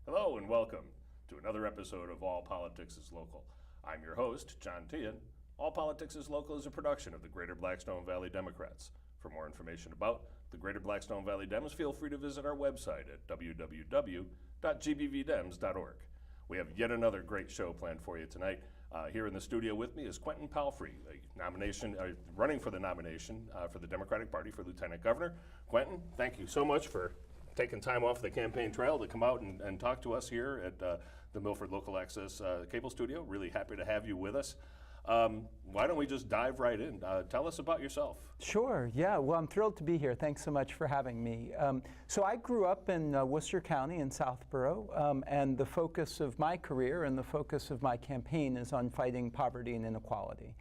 Hello and welcome to another episode of All Politics is Local. I'm your host, John Tian. All Politics is Local is a production of the Greater Blackstone Valley Democrats. For more information about the Greater Blackstone Valley Dems, feel free to visit our website at www.gbvdems.org. We have yet another great show planned for you tonight. Here in the studio with me is Quentin Palfrey, running for the nomination for the Democratic Party for Lieutenant Governor. Quentin, thank you so much for taking time off the campaign trail to come out and talk to us here at the Milford Local Access Cable Studio. Really happy to have you with us. Why don't we just dive right in? Tell us about yourself. Sure, yeah, well, I'm thrilled to be here. Thanks so much for having me. So I grew up in Worcester County in Southborough, and the focus of my career and the focus of my campaign is on fighting poverty and inequality.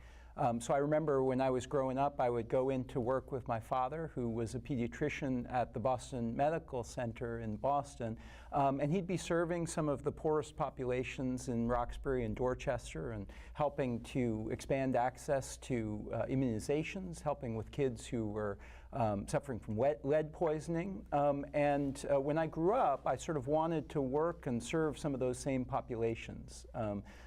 So I remember when I was growing up, I would go in to work with my father, who was a pediatrician at the Boston Medical Center in Boston, and he'd be serving some of the poorest populations in Roxbury and Dorchester and helping to expand access to immunizations, helping with kids who were suffering from lead poisoning. When I grew up, I sort of wanted to work and serve some of those same populations.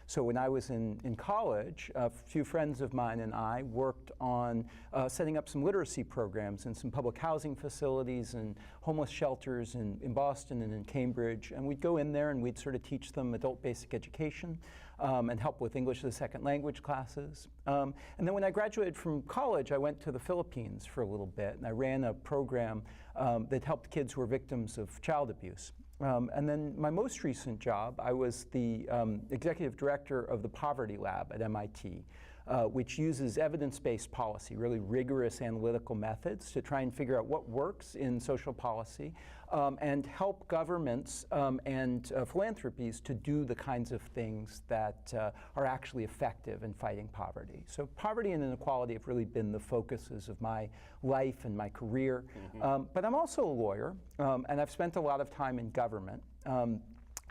So when I was in college, a few friends of mine and I worked on setting up some literacy programs in some public housing facilities and homeless shelters in Boston and in Cambridge. And we'd go in there and we'd sort of teach them adult basic education and help with English as a second language classes. And then when I graduated from college, I went to the Philippines for a little bit, and I ran a program that helped kids who were victims of child abuse. And then my most recent job, I was the executive director of the Poverty Lab at MIT, which uses evidence-based policy, really rigorous analytical methods to try and figure out what works in social policy and help governments and philanthropies to do the kinds of things that are actually effective in fighting poverty. So poverty and inequality have really been the focuses of my life and my career. But I'm also a lawyer, and I've spent a lot of time in government.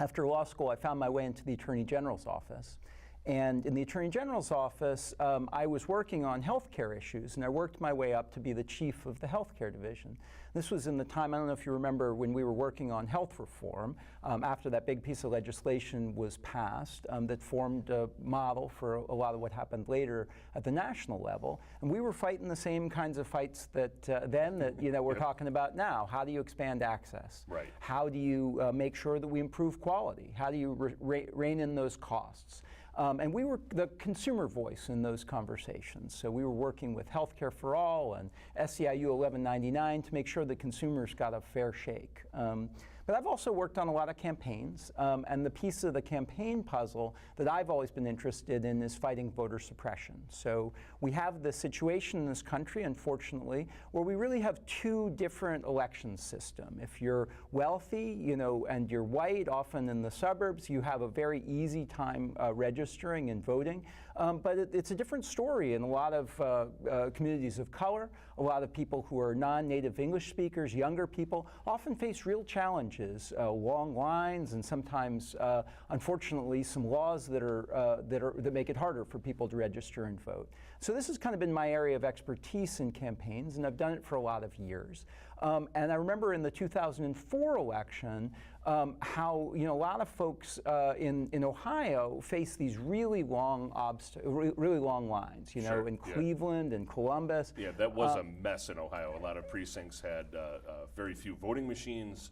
After law school, I found my way into the Attorney General's office. And in the Attorney General's office, I was working on healthcare issues, and I worked my way up to be the chief of the healthcare division. This was in the time, I don't know if you remember, when we were working on health reform, after that big piece of legislation was passed that formed a model for a lot of what happened later at the national level. And we were fighting the same kinds of fights that we're talking about now. How do you expand access? Right. How do you make sure that we improve quality? How do you rein in those costs? And we were the consumer voice in those conversations. So we were working with Healthcare for All and SEIU 1199 to make sure that consumers got a fair shake. But I've also worked on a lot of campaigns, and the piece of the campaign puzzle that I've always been interested in is fighting voter suppression. So we have the situation in this country, unfortunately, where we really have two different election systems. If you're wealthy, and you're white, often in the suburbs, you have a very easy time registering and voting. But it's a different story in a lot of communities of color. A lot of people who are non-native English speakers, younger people, often face real challenges, long lines, and sometimes, unfortunately, some laws that make it harder for people to register and vote. So this has kind of been my area of expertise in campaigns, and I've done it for a lot of years. And I remember in the 2004 election how a lot of folks in Ohio face these really long lines, Sure, in Cleveland and Columbus. Yeah, that was a mess in Ohio. A lot of precincts had very few voting machines.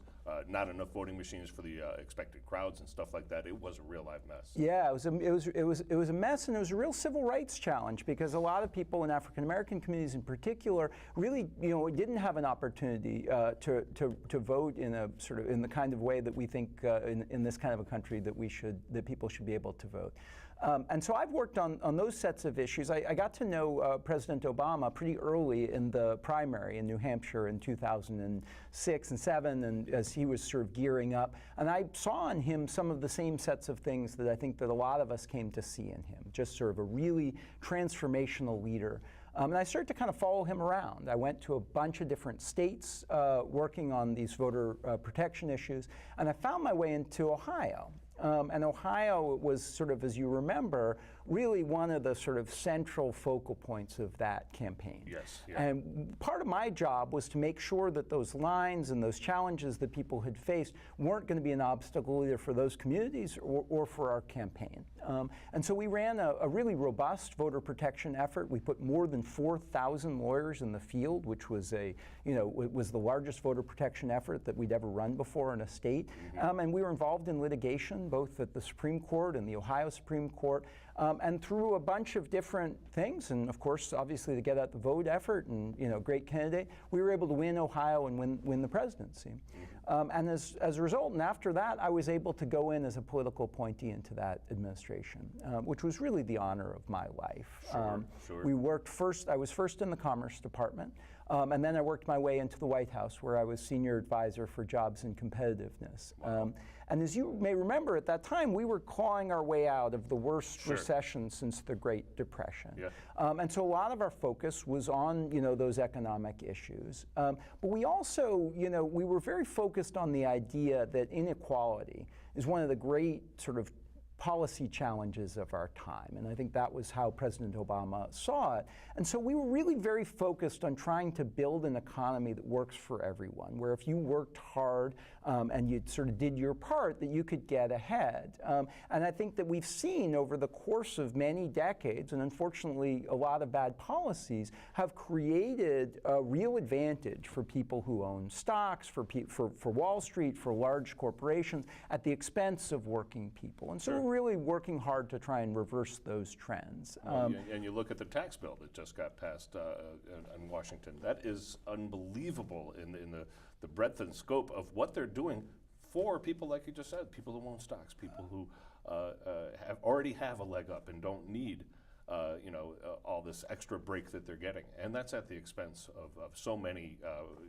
Not enough voting machines for the expected crowds and stuff like that. It was a real live mess. Yeah, it was a mess, and it was a real civil rights challenge because a lot of people in African American communities, in particular, really didn't have an opportunity to vote in the kind of way that we think in this kind of a country that people should be able to vote. And so I've worked on those sets of issues. I got to know President Obama pretty early in the primary in New Hampshire in 2006 and 2007, and as he was sort of gearing up. And I saw in him some of the same sets of things that I think that a lot of us came to see in him, just sort of a really transformational leader. And I started to kind of follow him around. I went to a bunch of different states working on these voter protection issues, and I found my way into Ohio. And Ohio was sort of, as you remember, really one of the sort of central focal points of that campaign. Yes. Yeah. And part of my job was to make sure that those lines and those challenges that people had faced weren't going to be an obstacle either for those communities or for our campaign. And so we ran a really robust voter protection effort. We put more than 4,000 lawyers in the field, which was was the largest voter protection effort that we'd ever run before in a state. And we were involved in litigation, both at the Supreme Court and the Ohio Supreme Court, and through a bunch of different things. And of course, obviously, to get out the vote effort and great candidate, we were able to win Ohio and win the presidency. And as a result, and after that, I was able to go in as a political appointee into that administration, which was really the honor of my life. Sure. We worked first. I was first in the Commerce Department. And then I worked my way into the White House, where I was senior advisor for jobs and competitiveness. Wow. And as you may remember, at that time, we were clawing our way out of the worst recession since the Great Depression. Yeah. And so a lot of our focus was on those economic issues. But we also, we were very focused on the idea that inequality is one of the great sort of policy challenges of our time. And I think that was how President Obama saw it. And so we were really very focused on trying to build an economy that works for everyone, where if you worked hard and you sort of did your part, that you could get ahead. And I think that we've seen over the course of many decades, and unfortunately a lot of bad policies, have created a real advantage for people who own stocks, for Wall Street, for large corporations, at the expense of working people. And so we're really working hard to try and reverse those trends. And you look at the tax bill that just got passed in Washington. That is unbelievable in the breadth and scope of what they're doing for people, like you just said, people who own stocks, people who already have a leg up and don't need all this extra break that they're getting. And that's at the expense of so many,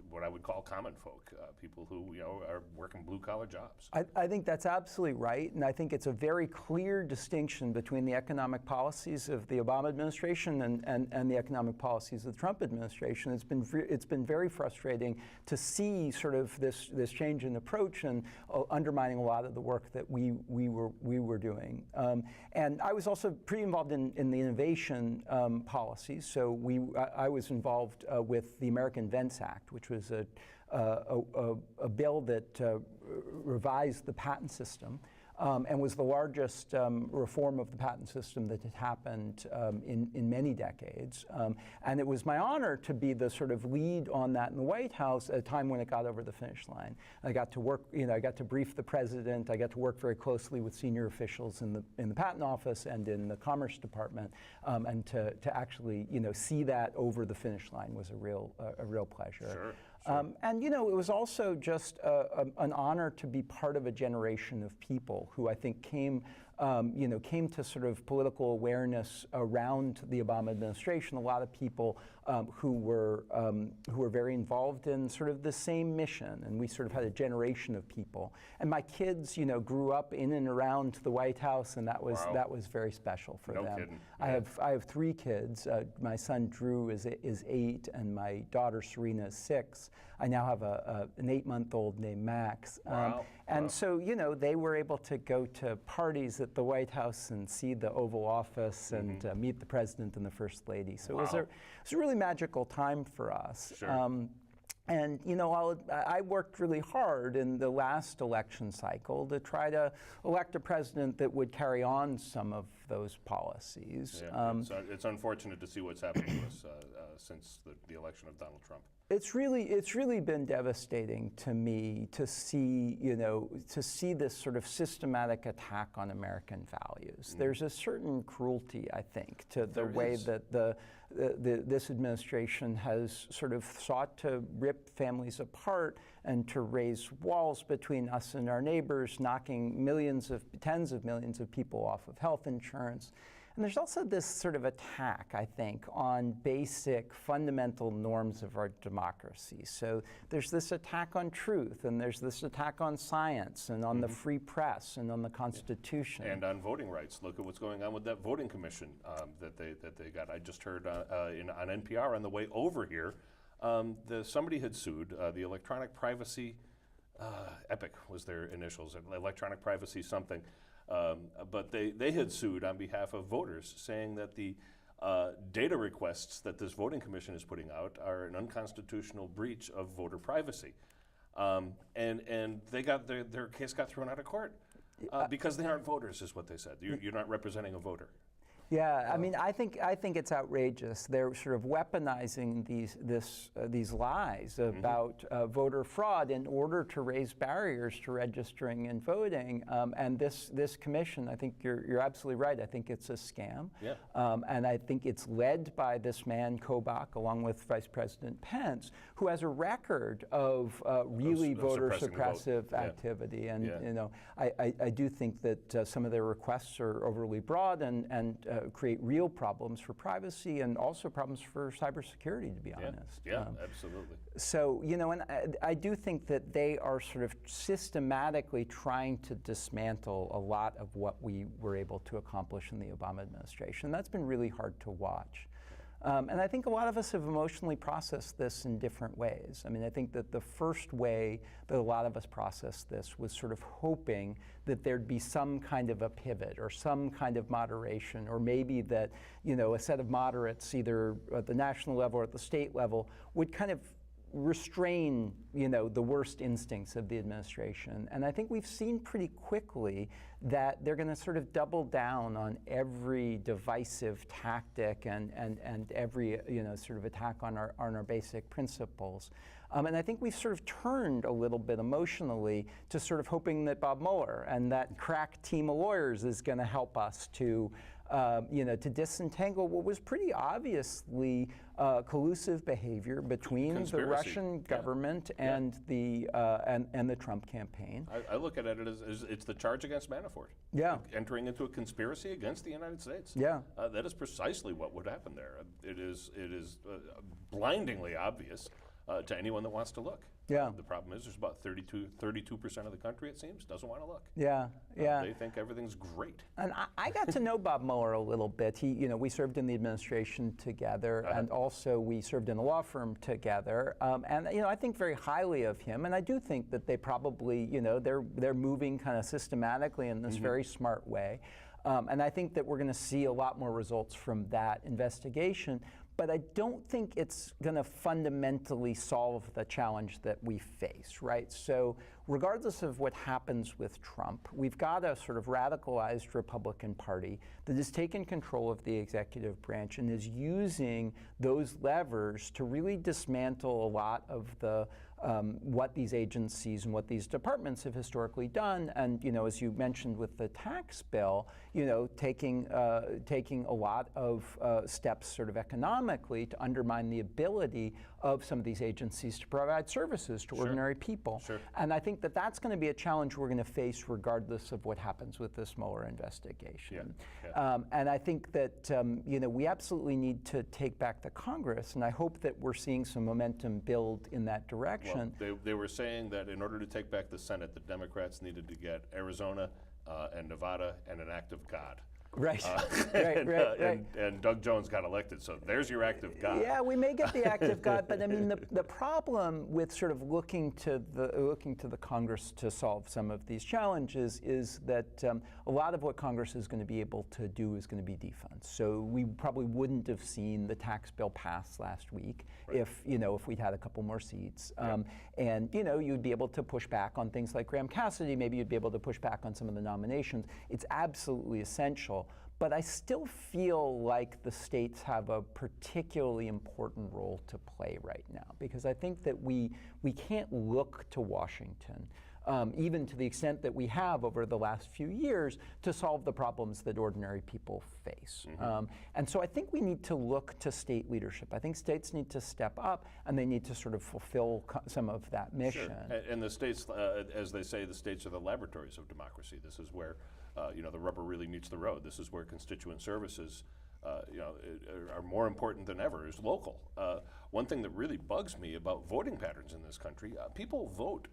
what I would call common folk, people who are working blue-collar jobs. I think that's absolutely right, and I think it's a very clear distinction between the economic policies of the Obama administration and the economic policies of the Trump administration. It's been very frustrating to see sort of this change in approach and undermining a lot of the work that we were doing. And I was also pretty involved in the innovation policies. So I was involved with the American Invents Act, which was a bill that revised the patent system and was the largest reform of the patent system that had happened in many decades. And it was my honor to be the sort of lead on that in the White House at a time when it got over the finish line. I got to work, I got to brief the president. I got to work very closely with senior officials in the patent office and in the Commerce Department, and to actually see that over the finish line was a real pleasure. Sure. And it was also just an honor to be part of a generation of people who I think came to sort of political awareness around the Obama administration. A lot of people who were very involved in sort of the same mission, and we sort of had a generation of people. And my kids, grew up in and around the White House, and that was very special for them. No kidding. Yeah. I have 3 kids. My son Drew is 8, and my daughter Serena is 6. I now have an 8-month-old named Max. Wow. And so, they were able to go to parties at the White House and see the Oval Office and meet the President and the First Lady. So it was a really magical time for us. Sure. And I worked really hard in the last election cycle to try to elect a president that would carry on some of those policies. Yeah, it's unfortunate to see what's happened to us since the election of Donald Trump. It's really been devastating to me to see this sort of systematic attack on American values. There's a certain cruelty, I think, to the way that this administration has sort of sought to rip families apart and to raise walls between us and our neighbors, knocking tens of millions of people off of health insurance. And there's also this sort of attack, I think, on basic fundamental norms of our democracy. So there's this attack on truth, and there's this attack on science, and on the free press, and on the Constitution. And on voting rights. Look at what's going on with that voting commission that they got. I just heard on NPR on the way over here, somebody had sued the electronic privacy, EPIC was their initials, electronic privacy something. But they had sued on behalf of voters, saying that the data requests that this voting commission is putting out are an unconstitutional breach of voter privacy. And they got their case got thrown out of court because they aren't voters, is what they said. You're not representing a voter. Yeah, I mean, I think it's outrageous. They're sort of weaponizing these lies about voter fraud in order to raise barriers to registering and voting. And this commission, I think you're absolutely right. I think it's a scam. Yeah. And I think it's led by this man Kobach, along with Vice President Pence, who has a record of really voter suppressive activity. And you know, I do think that some of their requests are overly broad and create real problems for privacy and also problems for cybersecurity, to be honest. Yeah, absolutely. So, you know, and I do think that they are sort of systematically trying to dismantle a lot of what we were able to accomplish in the Obama administration. That's been really hard to watch. And I think a lot of us have emotionally processed this in different ways. I mean, I think that the first way that a lot of us processed this was sort of hoping that there'd be some kind of a pivot or some kind of moderation, or maybe that, you know, a set of moderates, either at the national level or at the state level, would kind of restrain, you know, the worst instincts of the administration. And I think we've seen pretty quickly that they're going to sort of double down on every divisive tactic and every, you know, sort of attack on our basic principles. And I think we've sort of turned a little bit emotionally to sort of hoping that Bob Mueller and that crack team of lawyers is going to help us to, you know, to disentangle what was pretty obviously collusive behavior between the Russian government and the Trump campaign. I look at it as it's the charge against Manafort. Yeah. Entering into a conspiracy against the United States. Yeah. That is precisely what would happen there. It is blindingly obvious to anyone that wants to look. Yeah. The problem is there's about 32% of the country, it seems, doesn't want to look. Yeah, yeah. They think everything's great. And I got to know Bob Mueller a little bit. He, you know, we served in the administration together, and also we served in a law firm together. And you know, I think very highly of him. And I do think that they probably, you know, they're moving kind of systematically in this very smart way. And I think that we're going to see a lot more results from that investigation. But I don't think it's going to fundamentally solve the challenge that we face, right? So regardless of what happens with Trump, we've got a sort of radicalized Republican Party that has taken control of the executive branch and is using those levers to really dismantle a lot of the what these agencies and what these departments have historically done. And, you know, as you mentioned with the tax bill, you know, taking a lot of steps sort of economically to undermine the ability of some of these agencies to provide services to ordinary people. Sure. And I think that that's going to be a challenge we're going to face regardless of what happens with this Mueller investigation. And I think that, you know, we absolutely need to take back the Congress, and I hope that we're seeing some momentum build in that direction. Well, they were saying that in order to take back the Senate, the Democrats needed to get Arizona and Nevada and an act of God. Right. And Doug Jones got elected, so there's your act of God. Yeah, we may get the act of God, but I mean the problem with sort of looking to the Congress to solve some of these challenges is that a lot of what Congress is going to be able to do is going to be defund. So we probably wouldn't have seen the tax bill pass last week if we'd had a couple more seats. And you know, you'd be able to push back on things like Graham Cassidy. Maybe you'd be able to push back on some of the nominations. It's absolutely essential. But I still feel like the states have a particularly important role to play right now, because I think that we can't look to Washington, even to the extent that we have over the last few years, to solve the problems that ordinary people face. And so I think we need to look to state leadership. I think states need to step up, and they need to sort of fulfill some of that mission. Sure. And the states, as they say, the states are the laboratories of democracy. This is where the rubber really meets the road. This is where constituent services are more important than ever, is local. One thing that really bugs me about voting patterns in this country, people vote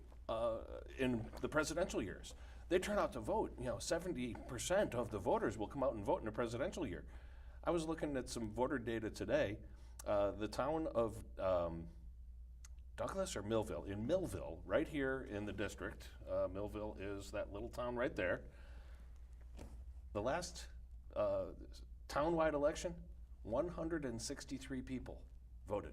in the presidential years. They turn out to vote. 70% of the voters will come out and vote in a presidential year. I was looking at some voter data today. The town of Douglas or Millville? In Millville, right here in the district. Millville is that little town right there. The last town-wide election, 163 people voted.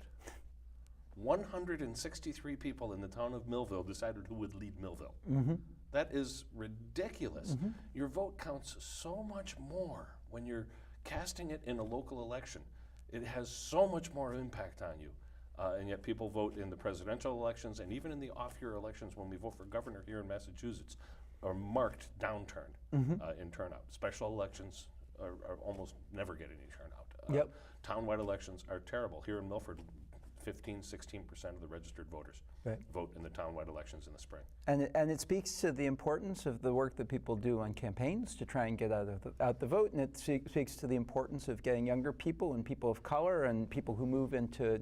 163 people in the town of Millville decided who would lead Millville. Mm-hmm. That is ridiculous. Mm-hmm. Your vote counts so much more when you're casting it in a local election. It has so much more impact on you. And yet people vote in the presidential elections and even in the off-year elections when we vote for governor here in Massachusetts, a marked downturn in turnout. Special elections are almost never get any turnout. Townwide elections are terrible. Here in Milford, 15–16% of the registered voters vote in the townwide elections in the spring. And it speaks to the importance of the work that people do on campaigns to try and get out the vote, and it speaks to the importance of getting younger people and people of color and people who move into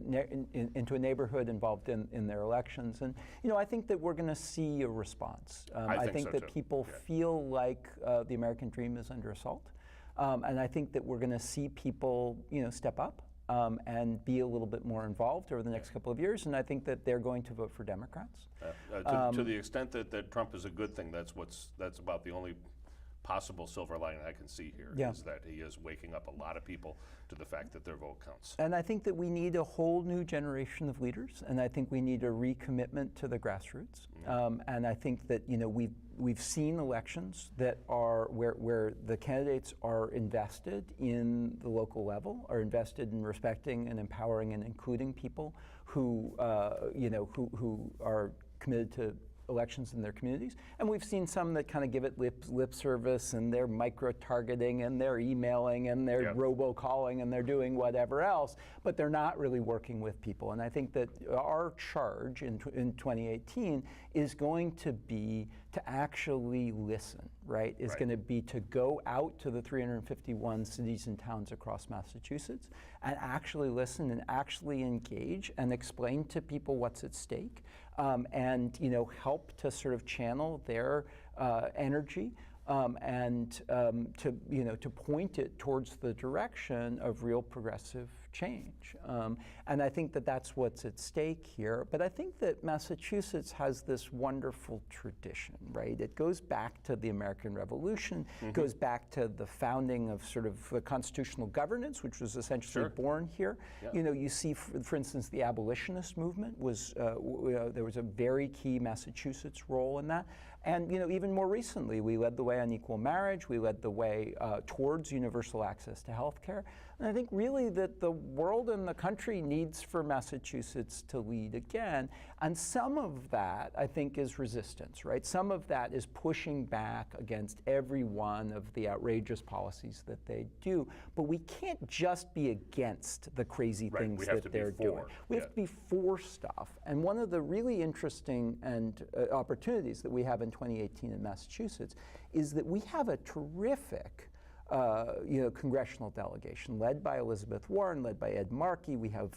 a neighborhood involved in their elections. And I think that we're going to see a response. I think so that too. people feel like the American dream is under assault, and I think that we're going to see people step up. And be a little bit more involved over the next couple of years, and I think that they're going to vote for Democrats. To the extent that Trump is a good thing, that's about the only possible silver lining I can see here, is that he is waking up a lot of people to the fact that their vote counts. And I think that we need a whole new generation of leaders, and I think we need a recommitment to the grassroots. And I think that we've seen elections that are where the candidates are invested in the local level, are invested in respecting and empowering and including people who who are committed to elections in their communities. And we've seen some that kind of give it lip service, and they're micro-targeting, and they're emailing, and they're robocalling, and they're doing whatever else, but they're not really working with people. And I think that our charge in 2018 is going to be to actually listen, right? It's going to be to go out to the 351 cities and towns across Massachusetts and actually listen and actually engage and explain to people what's at stake. And help to sort of channel their energy and to point it towards the direction of real progressive change. And I think that that's what's at stake here. But I think that Massachusetts has this wonderful tradition, right? It goes back to the American Revolution, it goes back to the founding of sort of the constitutional governance, which was essentially born here. You see, for instance, the abolitionist movement was, there was a very key Massachusetts role in that. And even more recently, we led the way on equal marriage. We led the way towards universal access to health care. And I think really that the world and the country needs for Massachusetts to lead again. And some of that, I think, is resistance, right? Some of that is pushing back against every one of the outrageous policies that they do. But we can't just be against the crazy things that they're doing. We have to be for stuff. And one of the really interesting opportunities that we have in 2018 in Massachusetts is that we have a terrific congressional delegation led by Elizabeth Warren, led by Ed Markey. We have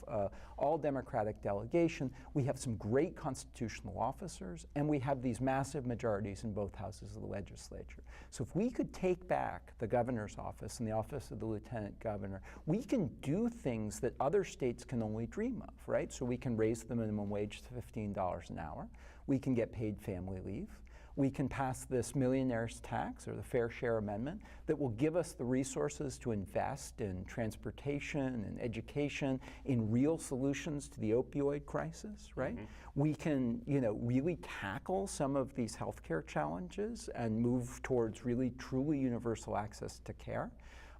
all Democratic delegation. We have some great constitutional officers, and we have these massive majorities in both houses of the legislature. So if we could take back the governor's office and the office of the lieutenant governor, we can do things that other states can only dream of, right? So we can raise the minimum wage to $15 an hour. We can get paid family leave. We can pass this millionaire's tax, or the Fair Share Amendment, that will give us the resources to invest in transportation and education, in real solutions to the opioid crisis, right? We can, really tackle some of these healthcare challenges and move towards really truly universal access to care.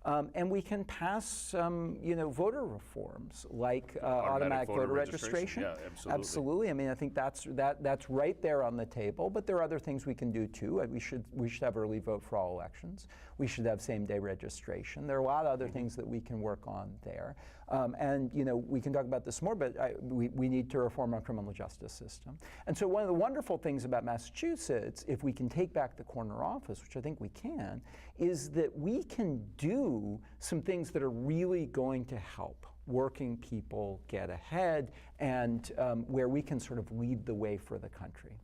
And we can pass some, voter reforms like automatic voter registration. Yeah, absolutely. Absolutely. I mean, I think that's right there on the table. But there are other things we can do too. We should have early vote for all elections. We should have same-day registration. There are a lot of other things that we can work on there. And we can talk about this more, but we need to reform our criminal justice system. And so one of the wonderful things about Massachusetts, if we can take back the corner office, which I think we can, is that we can do some things that are really going to help working people get ahead, and where we can sort of lead the way for the country.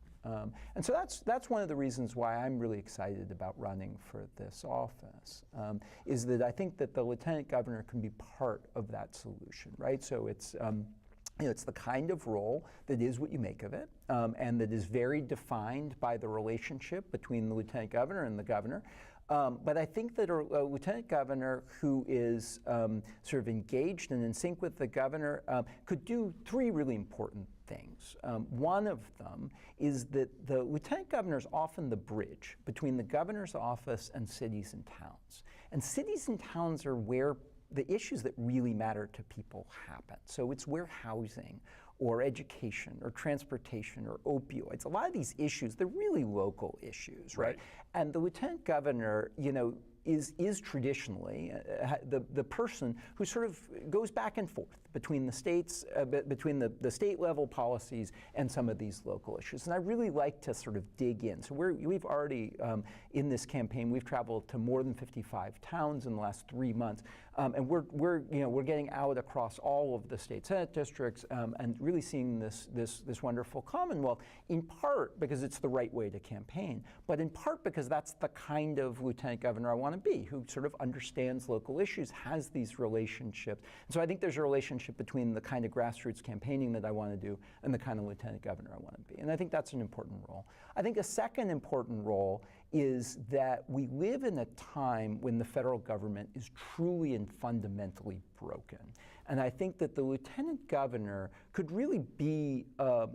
And so that's one of the reasons why I'm really excited about running for this office, is that I think that the lieutenant governor can be part of that solution, right? So it's it's the kind of role that is what you make of it, and that is very defined by the relationship between the lieutenant governor and the governor. But I think that a lieutenant governor who is sort of engaged and in sync with the governor could do three really important things. One of them is that the lieutenant governor is often the bridge between the governor's office and cities and towns. And cities and towns are where the issues that really matter to people happen. So it's where housing or education or transportation or opioids, a lot of these issues, they're really local issues, right? And the lieutenant governor, is traditionally the person who sort of goes back and forth between the states, between the state level policies and some of these local issues. And I really like to sort of dig in. So we've already, in this campaign, we've traveled to more than 55 towns in the last 3 months. And we're getting out across all of the state senate districts and really seeing this wonderful Commonwealth, in part because it's the right way to campaign, but in part because that's the kind of lieutenant governor I want to be, who sort of understands local issues, has these relationships. And so I think there's a relationship between the kind of grassroots campaigning that I want to do and the kind of lieutenant governor I want to be. And I think that's an important role. I think a second important role is that we live in a time when the federal government is truly and fundamentally broken. And I think that the lieutenant governor could really be a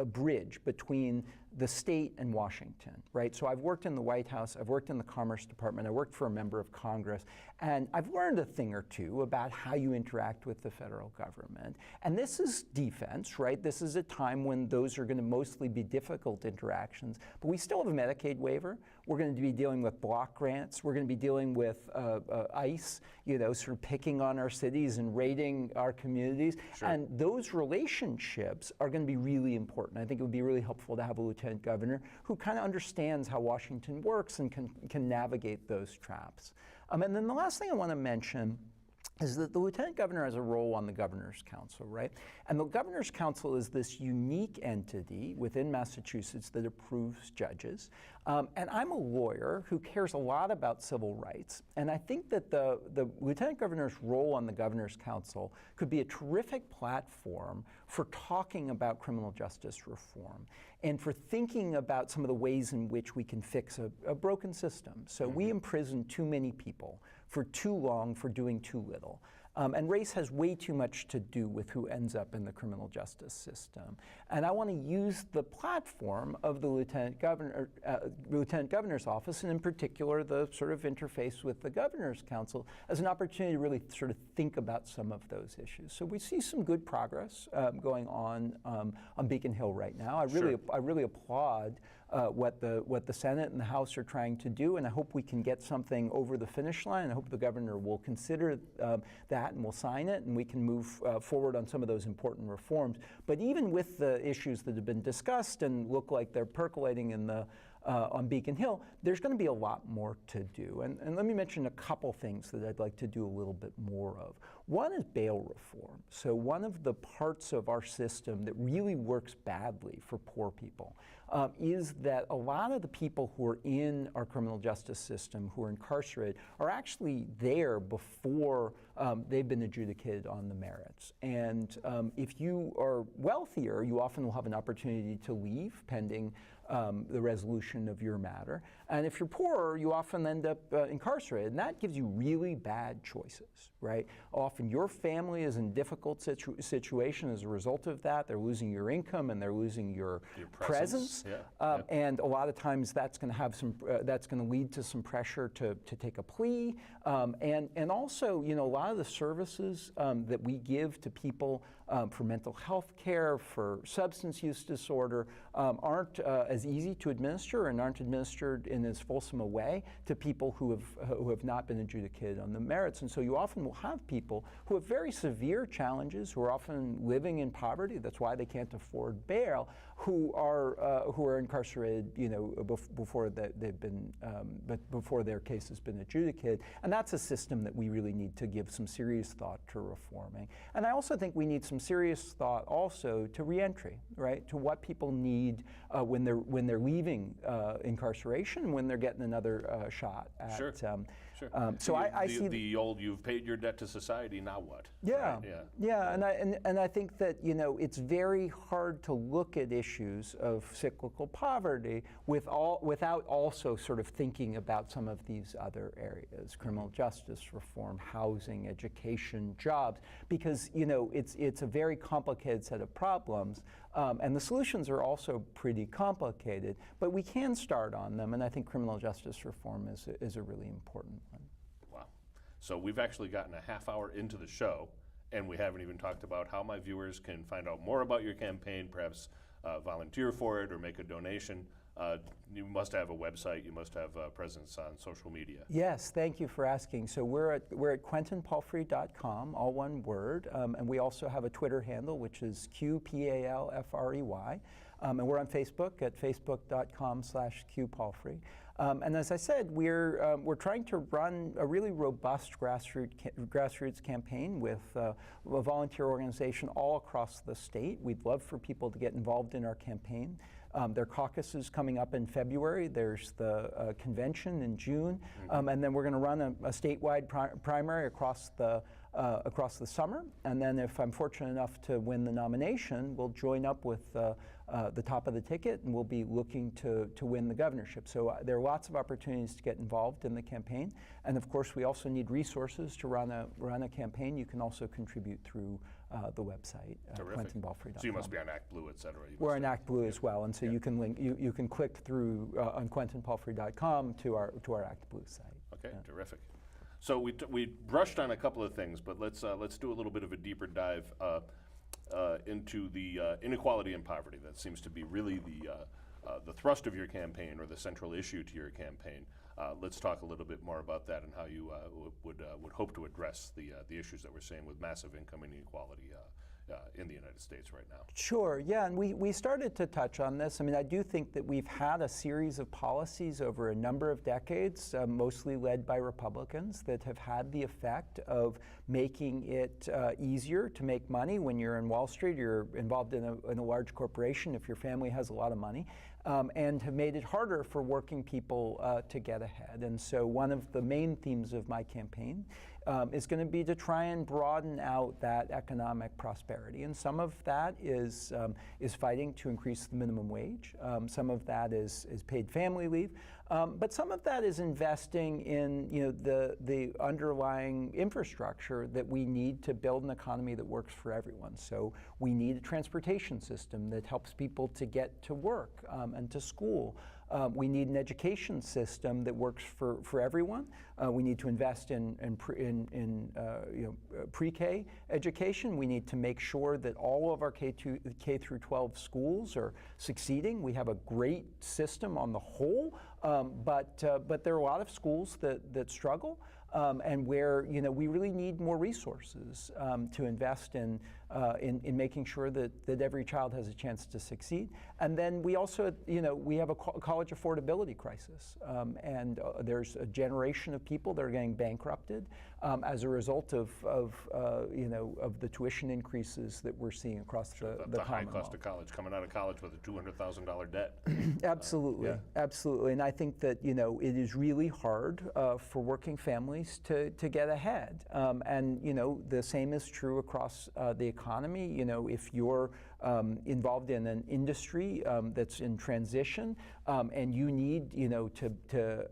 bridge between the state and Washington, right? So I've worked in the White House, I've worked in the Commerce Department, I worked for a member of Congress, and I've learned a thing or two about how you interact with the federal government. And this is defense, right? This is a time when those are going to mostly be difficult interactions, but we still have a Medicaid waiver. We're going to be dealing with block grants. We're going to be dealing with ICE, sort of picking on our cities and raiding our communities. Sure. And those relationships are going to be really important. I think it would be really helpful to have a lieutenant governor who kind of understands how Washington works and can navigate those traps. And then the last thing I want to mention is that the lieutenant governor has a role on the governor's council, right? And the governor's council is this unique entity within Massachusetts that approves judges. And I'm a lawyer who cares a lot about civil rights. And I think that the lieutenant governor's role on the governor's council could be a terrific platform for talking about criminal justice reform and for thinking about some of the ways in which we can fix a broken system. So we imprison too many people for too long for doing too little. And race has way too much to do with who ends up in the criminal justice system. And I want to use the platform of the lieutenant governor's office, and in particular the sort of interface with the governor's council, as an opportunity to really sort of think about some of those issues. So we see some good progress going on Beacon Hill right now. I really applaud what the Senate and the House are trying to do, and I hope we can get something over the finish line. I hope the governor will consider that and will sign it, and we can move forward on some of those important reforms. But even with the issues that have been discussed and look like they're percolating in the on Beacon Hill, there's going to be a lot more to do. And let me mention a couple things that I'd like to do a little bit more of. One is bail reform. So one of the parts of our system that really works badly for poor people is that a lot of the people who are in our criminal justice system who are incarcerated are actually there before they've been adjudicated on the merits. And if you are wealthier, you often will have an opportunity to leave pending the resolution of your matter. And if you're poor, you often end up incarcerated, and that gives you really bad choices, right? Often your family is in a difficult situation as a result of that. They're losing your income and they're losing your presence. Yeah. And a lot of times that's going to have that's going to lead to some pressure to take a plea. And also, a lot of the services that we give to people for mental health care, for substance use disorder, aren't as easy to administer and aren't administered in as fulsome a way to people who have not been adjudicated on the merits. And so you often will have people who have very severe challenges, who are often living in poverty. That's why they can't afford bail, who are incarcerated, before they've been, before their case has been adjudicated. And that's a system that we really need to give some serious thought to reforming. And I also think we need some serious thought also to reentry, right? To what people need when they're leaving incarceration, when they're getting another shot at. Sure. So I see the old "you've paid your debt to society, now what?" Yeah, right? yeah, and I think that it's very hard to look at issues of cyclical poverty without also sort of thinking about some of these other areas: criminal justice reform, housing, education, jobs, because it's a very complicated set of problems, and the solutions are also pretty complicated. But we can start on them, and I think criminal justice reform is a really important one. Wow. So we've actually gotten a half hour into the show, and we haven't even talked about how my viewers can find out more about your campaign, perhaps volunteer for it or make a donation. You must have a website. You must have a presence on social media. Yes, thank you for asking. So we're at quentinpalfrey.com, all one word, and we also have a Twitter handle, which is QPALFREY, and we're on Facebook at facebook.com/QPalfrey. And as I said, we're trying to run a really robust grassroots campaign with a volunteer organization all across the state. We'd love for people to get involved in our campaign. There are caucuses coming up in February. There's the convention in June, and then we're going to run a statewide primary across the summer. And then, if I'm fortunate enough to win the nomination, we'll join up with the top of the ticket, and we'll be looking to win the governorship. So there are lots of opportunities to get involved in the campaign, and of course, we also need resources to run a campaign. You can also contribute through the website, QuentinPalfrey.com. So you must be on Act Blue, et cetera. We're on Act Blue as well, and so you can link. You can click through on QuentinPalfrey.com to our Act Blue site. Okay, terrific. So we brushed on a couple of things, but let's do a little bit of a deeper dive into the inequality and poverty. That seems to be really the thrust of your campaign, or the central issue to your campaign. Let's talk a little bit more about that and how you would hope to address the issues that we're seeing with massive income inequality in the United States right now. Sure, yeah, and we started to touch on this. I mean, I do think that we've had a series of policies over a number of decades, mostly led by Republicans, that have had the effect of making it easier to make money when you're in Wall Street, you're involved in a large corporation, if your family has a lot of money, and have made it harder for working people to get ahead. And so one of the main themes of my campaign is going to be to try and broaden out that economic prosperity. And some of that is fighting to increase the minimum wage. Some of that is paid family leave. But some of that is investing in the underlying infrastructure that we need to build an economy that works for everyone. So we need a transportation system that helps people to get to work and to school. We need an education system that works for everyone. We need to invest in pre-K education. We need to make sure that all of our K through 12 schools are succeeding. We have a great system on the whole, but there are a lot of schools that struggle. And where we really need more resources to invest in making sure that every child has a chance to succeed. And then we also, we have a college affordability crisis, and there's a generation of people that are getting bankrupted as a result of the tuition increases that we're seeing across the high cost of college, coming out of college with a $200,000 debt. Absolutely, absolutely. And I think that it is really hard for working families to get ahead. And the same is true across the economy. economy. You know, if you're involved in an industry that's in transition, and you need, you know, to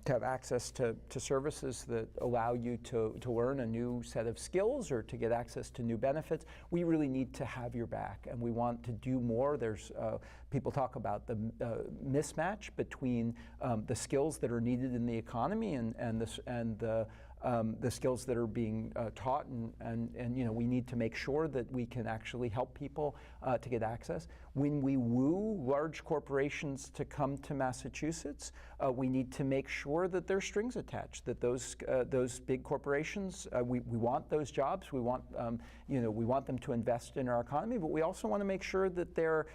have access to services that allow you to learn a new set of skills or to get access to new benefits, we really need to have your back, and we want to do more. There's people talk about the mismatch between the skills that are needed in the economy and the skills that are being taught, and you know, we need to make sure that we can actually help people to get access. When we woo large corporations to come to Massachusetts, we need to make sure that there's strings attached, that those big corporations, we want those jobs, we want you know, we want them to invest in our economy, but we also want to make sure that they're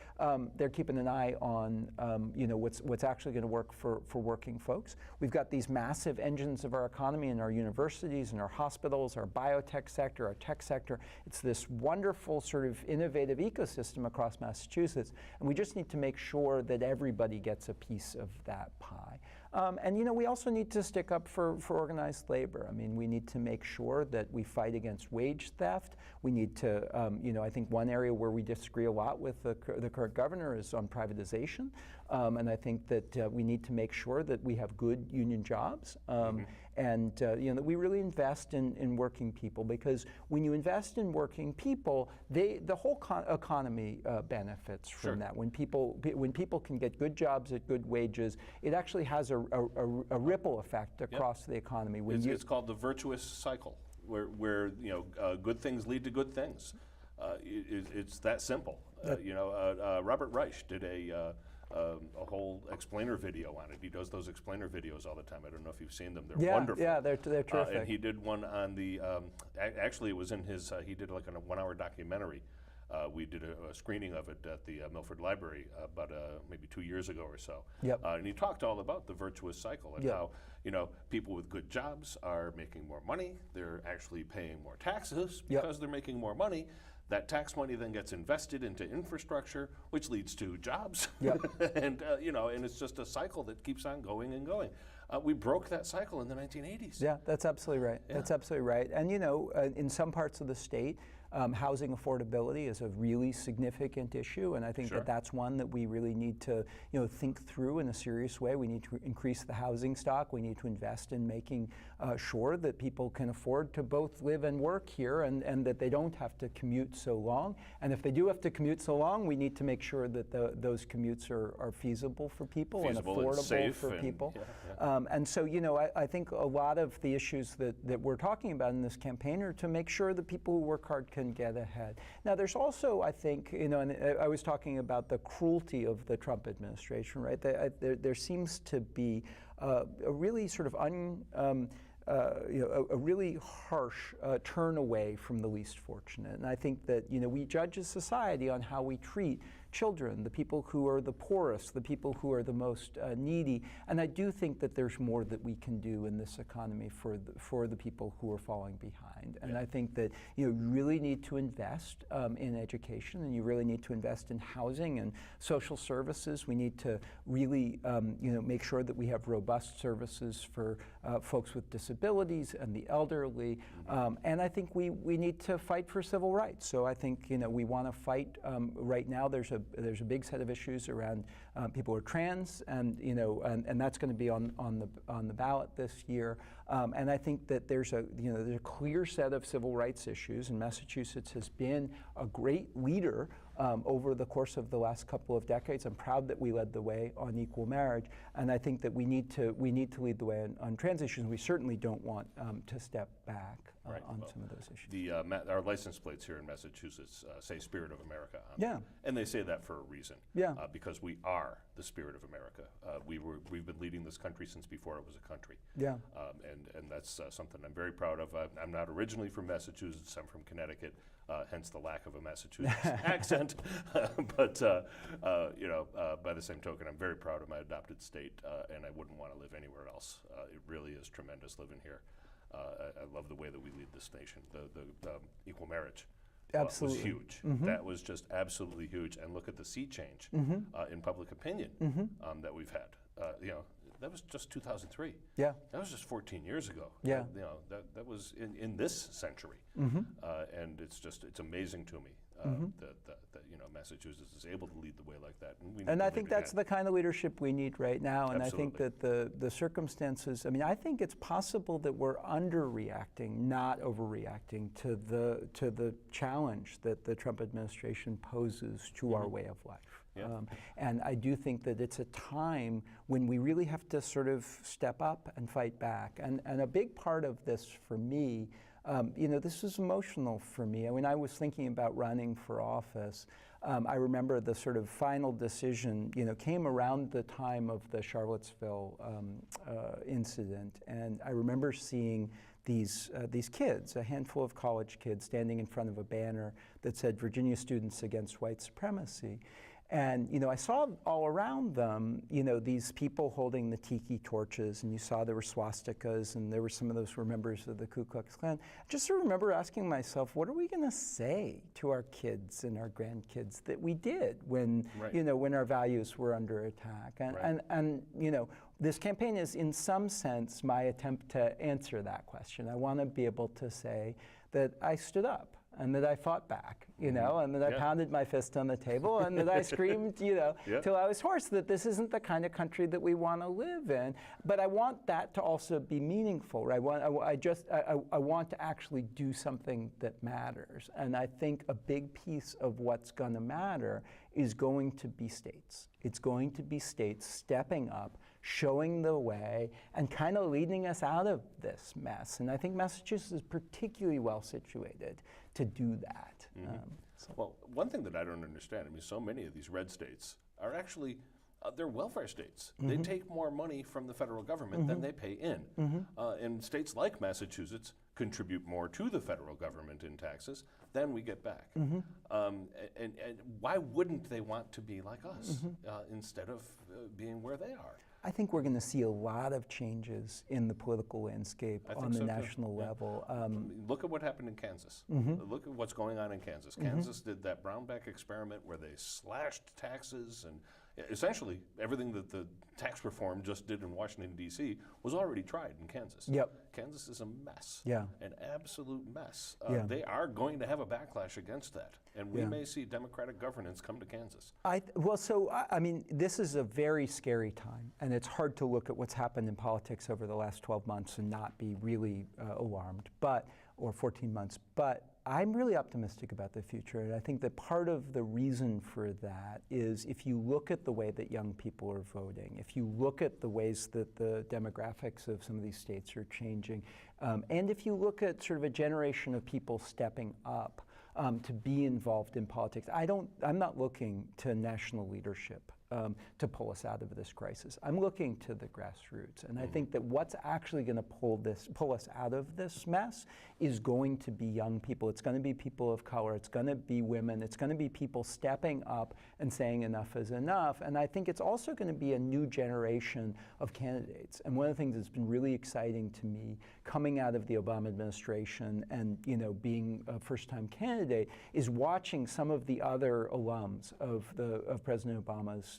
keeping an eye on you know, what's actually going to work for working folks. We've got these massive engines of our economy in our universities, in our hospitals, our biotech sector, our tech sector. It's this wonderful sort of innovative ecosystem across Massachusetts, and we just need to make sure that everybody gets a piece of that pie. And you know, we also need to stick up for organized labor. I mean, we need to make sure that we fight against wage theft. We need to, you know, I think one area where we disagree a lot with the current governor is on privatization. And I think that we need to make sure that we have good union jobs. And you know, that we really invest in working people, because when you invest in working people, the whole economy benefits from that. When people can get good jobs at good wages, it actually has a ripple effect across the economy. It's called the virtuous cycle, where you know, good things lead to good things. It's that simple. You know, Robert Reich did a whole explainer video on it. He does those explainer videos all the time. I don't know if you've seen them. They're wonderful. Yeah, they're terrific. And he did one on the, actually it was in his, he did like a 1-hour documentary. We did a screening of it at the Milford Library about maybe 2 years ago or so. And he talked all about the virtuous cycle and how, you know, people with good jobs are making more money. They're actually paying more taxes because they're making more money. That tax money then gets invested into infrastructure, which leads to jobs. And you know, and it's just a cycle that keeps on going and going. We broke that cycle in the 1980s. Yeah, that's absolutely right. That's absolutely right. And you know, in some parts of the state, housing affordability is a really significant issue, and I think that that's one that we really need to, you know, think through in a serious way. We need to increase the housing stock. We need to invest in making sure that people can afford to both live and work here, and that they don't have to commute so long. And if they do have to commute so long, we need to make sure that those commutes are feasible for people and affordable for people. And so, you know, I think a lot of the issues that we're talking about in this campaign are to make sure that people who work hard can get ahead. Now, there's also, I think, you know, and I was talking about the cruelty of the Trump administration, right? There seems to be a really sort of you know, a really harsh turn away from the least fortunate. And I think that, you know, we judge as society on how we treat children, the people who are the poorest, the people who are the most needy. And I do think that there's more that we can do in this economy for the people who are falling behind. And I think that, you know, you really need to invest in education, and you really need to invest in housing and social services. We need to really, you know, make sure that we have robust services for folks with disabilities and the elderly. And I think we need to fight for civil rights. So I think, you know, we want to fight. Right now, there's a big set of issues around people who are trans, and you know, and that's going to be on the ballot this year. And I think that there's a clear set of civil rights issues, and Massachusetts has been a great leader over the course of the last couple of decades. I'm proud that we led the way on equal marriage, and I think that we need to lead the way on trans issues. We certainly don't want to step back on some of those issues. Our license plates here in Massachusetts say "Spirit of America" on them. And they say that for a reason. Because we are the spirit of America. We've been leading this country since before it was a country. And that's something I'm very proud of. I'm not originally from Massachusetts. I'm from Connecticut. Hence the lack of a Massachusetts accent. But you know, by the same token, I'm very proud of my adopted state, and I wouldn't want to live anywhere else. It really is tremendous living here. I love the way that we lead this nation. The equal marriage was huge. That was just absolutely huge. And look at the sea change in public opinion that we've had. You know, that was just 2003. Yeah. That was just 14 years ago. Yeah. That was in this century. And it's amazing to me that Massachusetts is able to lead the way like that. And I think that's the kind of leadership we need right now. And Absolutely. I think that the circumstances, I think it's possible that we're underreacting, not overreacting to the challenge that the Trump administration poses to our way of life. Yeah. And I do think that it's a time when we really have to sort of step up and fight back. And a big part of this for me, this was emotional for me. When I was thinking about running for office, I remember the sort of final decision, came around the time of the Charlottesville incident. And I remember seeing these kids, a handful of college kids, standing in front of a banner that said Virginia Students Against White Supremacy. And I saw all around them, these people holding the tiki torches, and you saw there were swastikas, and there were some of those were members of the Ku Klux Klan. I just remember asking myself, what are we going to say to our kids and our grandkids that we did when, when our values were under attack? And this campaign is, in some sense, my attempt to answer that question. I want to be able to say that I stood up, and that I fought back, and that I pounded my fist on the table, and that I screamed, till I was hoarse, that this isn't the kind of country that we want to live in. But I want that to also be meaningful, right? I want to actually do something that matters. And I think a big piece of what's going to matter is going to be states. It's going to be states stepping up, showing the way, and kind of leading us out of this mess. And I think Massachusetts is particularly well situated to do that. Well, one thing that I don't understand, so many of these red states are actually, they're welfare states. They take more money from the federal government than they pay in. And states like Massachusetts contribute more to the federal government in taxes than we get back. And why wouldn't they want to be like us instead of being where they are? I think we're going to see a lot of changes in the political landscape on the national level. Look at what happened in Kansas. Look at what's going on in Kansas. Kansas did that Brownback experiment where they slashed taxes, and essentially everything that the tax reform just did in Washington, D.C. was already tried in Kansas. Kansas is a mess, an absolute mess. They are going to have a backlash against that, and we may see Democratic governance come to Kansas. This is a very scary time, and it's hard to look at what's happened in politics over the last 12 months and not be really alarmed, or 14 months. But I'm really optimistic about the future, and I think that part of the reason for that is if you look at the way that young people are voting, if you look at the ways that the demographics of some of these states are changing, and if you look at sort of a generation of people stepping up to be involved in politics, I'm not looking to national leadership to pull us out of this crisis. I'm looking to the grassroots, and I think that what's actually going to pull us out of this mess is going to be young people. It's going to be people of color. It's going to be women. It's going to be people stepping up and saying enough is enough. And I think it's also going to be a new generation of candidates. And one of the things that's been really exciting to me coming out of the Obama administration and being a first-time candidate is watching some of the other alums of President Obama's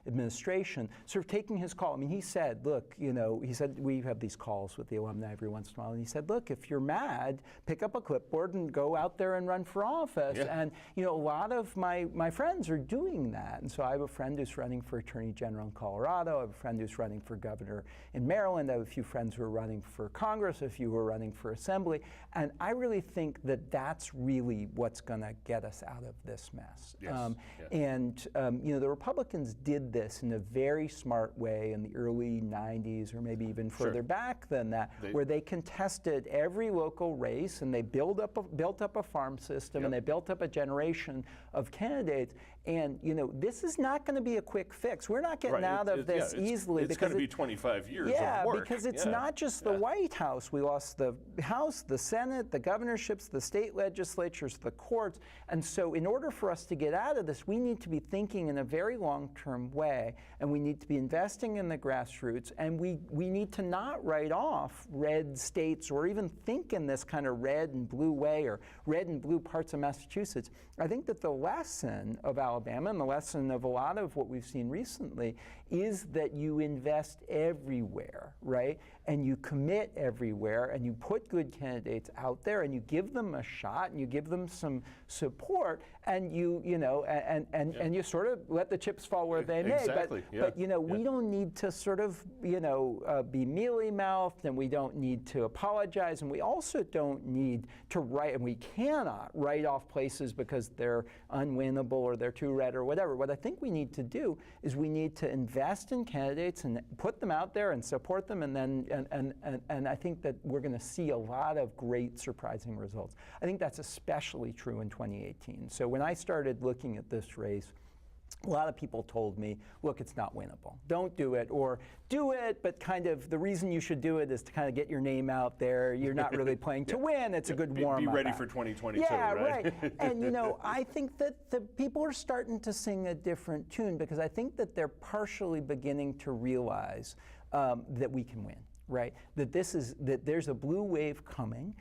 administration sort of taking his call. He said, look, he said we have these calls with the alumni every once in a while, and he said, look, if you're mad, pick up a clipboard and go out there and run for office. And a lot of my friends are doing that. And so I have a friend who's running for Attorney General in Colorado. I have a friend who's running for governor in Maryland. I have a few friends who are running for Congress, a few who are running for Assembly. And I really think that that's really what's going to get us out of this mess. The Republicans did this in a very smart way in the early 90s, or maybe even further back than that, where they contested every local race, and they built up a farm system, and they built up a generation of candidates. And this is not going to be a quick fix. We're not getting out of this easily. It's going to be 25 years of work. Because it's not just the White House. We lost the House, the Senate, the governorships, the state legislatures, the courts. And so in order for us to get out of this, we need to be thinking in a very long-term way, and we need to be investing in the grassroots, and we need to not write off red states or even think in this kind of red and blue way or red and blue parts of Massachusetts. I think that the lesson of Alabama and the lesson of a lot of what we've seen recently is that you invest everywhere, right? And you commit everywhere, and you put good candidates out there, and you give them a shot, and you give them some support, and you know, and you sort of let the chips fall where they may. Exactly. But you know, we don't need to sort of, you know, be mealy-mouthed, and we don't need to apologize, and we also don't need to write, and we cannot write off places because they're unwinnable or they're too red or whatever. What I think we need to do is we need to invest in candidates and put them out there and support them, and then and I think that we're going to see a lot of great surprising results. I think that's especially true in 2018. So when I started looking at this race, a lot of people told me, look, it's not winnable. Don't do it, or do it, but kind of the reason you should do it is to kind of get your name out there. You're not really playing to win. It's a good warm-up. Be ready for 2022, yeah, right? And you know, I think that the people are starting to sing a different tune, because I think that they're partially beginning to realize that we can win, right? That there's a blue wave coming.